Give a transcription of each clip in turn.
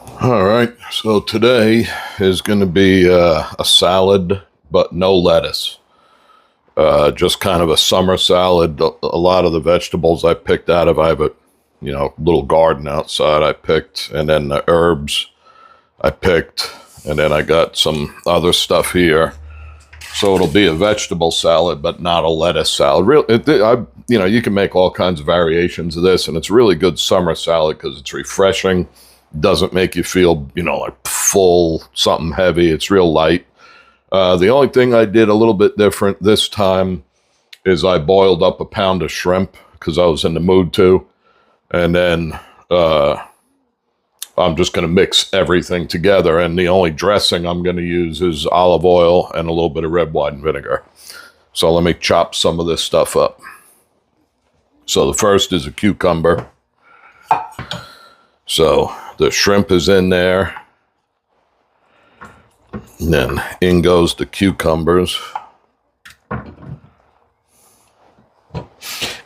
All right, so today is going to be a salad, but no lettuce. Just kind of a summer salad. A lot of the vegetables I picked out of, I have a little garden outside I picked, and then the herbs I picked, and then I got some other stuff here. So it'll be a vegetable salad, but not a lettuce salad. You can make all kinds of variations of this, and it's really good summer salad because it's refreshing. Doesn't make you feel, like full, something heavy. It's real light. The only thing I did a little bit different this time is I boiled up a pound of shrimp because I was in the mood to. And then I'm just going to mix everything together. And the only dressing I'm going to use is olive oil and a little bit of red wine vinegar. So let me chop some of this stuff up. So the first is a cucumber. So the shrimp is in there. And then in goes the cucumbers.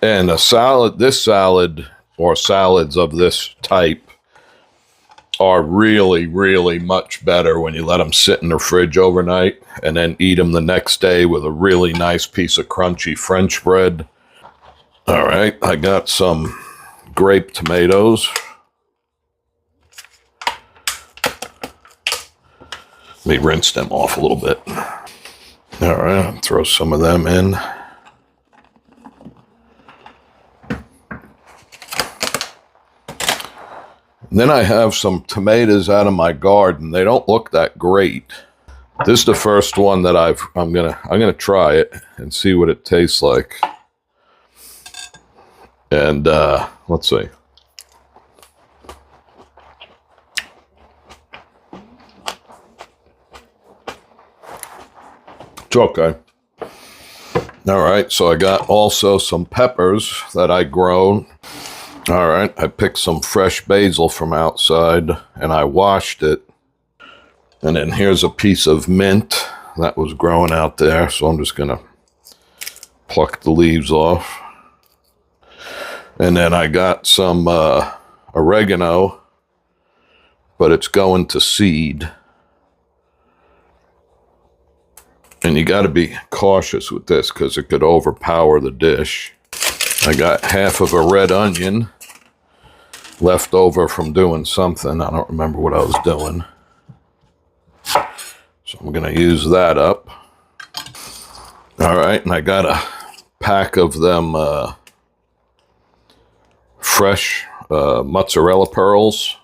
And this salad or salads of this type are really, really much better when you let them sit in the fridge overnight and then eat them the next day with a really nice piece of crunchy French bread. All right, I got some grape tomatoes. Let me rinse them off a little bit. All right, I'll throw some of them in. And then I have some tomatoes out of my garden. They don't look that great. This is the first one that I'm gonna try it and see what it tastes like. And let's see. It's okay. All right, so I got also some peppers that I grown. All right, I picked some fresh basil from outside and I washed it. And then here's a piece of mint that was growing out there. So I'm just gonna pluck the leaves off. And then I got some oregano, but it's going to seed. And you got to be cautious with this because it could overpower the dish. I got half of a red onion left over from doing something. I don't remember what I was doing. So I'm going to use that up. All right, and I got a pack of them fresh mozzarella pearls.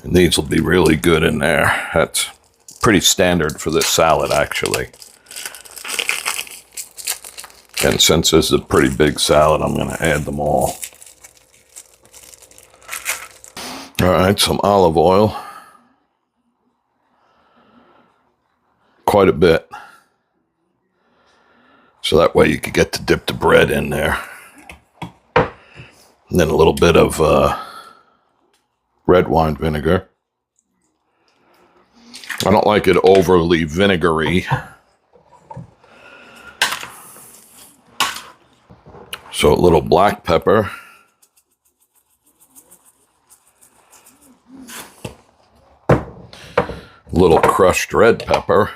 And these will be really good in there. That's pretty standard for this salad, actually. And since this is a pretty big salad, I'm going to add them all. All right, some olive oil. Quite a bit. So that way you could get to dip the bread in there. And then a little bit of red wine vinegar. I don't like it overly vinegary. So a little black pepper. A little crushed red pepper.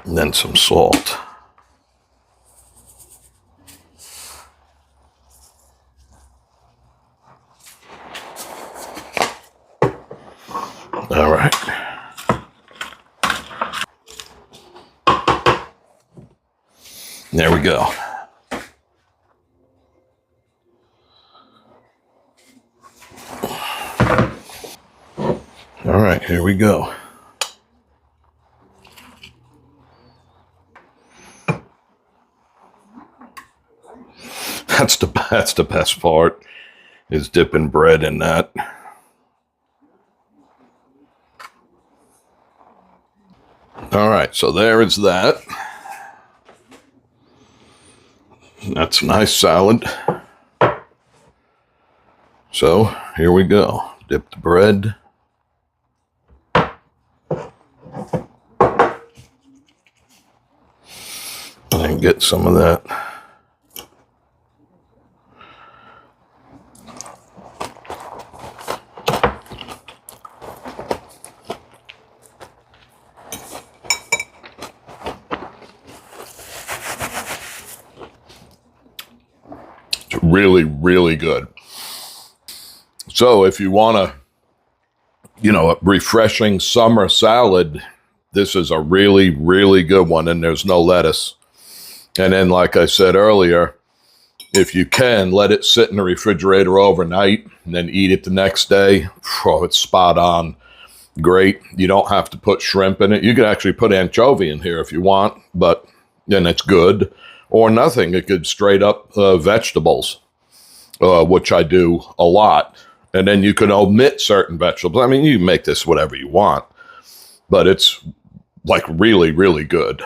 And then some salt. All right. There we go. All right, here we go. That's the best part, is dipping bread in that. All right, so there is that. That's a nice salad. So here we go. Dip the bread. And get some of that Really, really good. So if you want a, a refreshing summer salad, this is a really, really good one, and there's no lettuce. And then, like I said earlier, if you can, let it sit in the refrigerator overnight and then eat it the next day. Oh, it's spot on. Great. You don't have to put shrimp in it. You can actually put anchovy in here if you want, but then it's good. Or nothing. It could straight up vegetables, which I do a lot. And then you can omit certain vegetables. I mean, you can make this whatever you want, but it's like really, really good.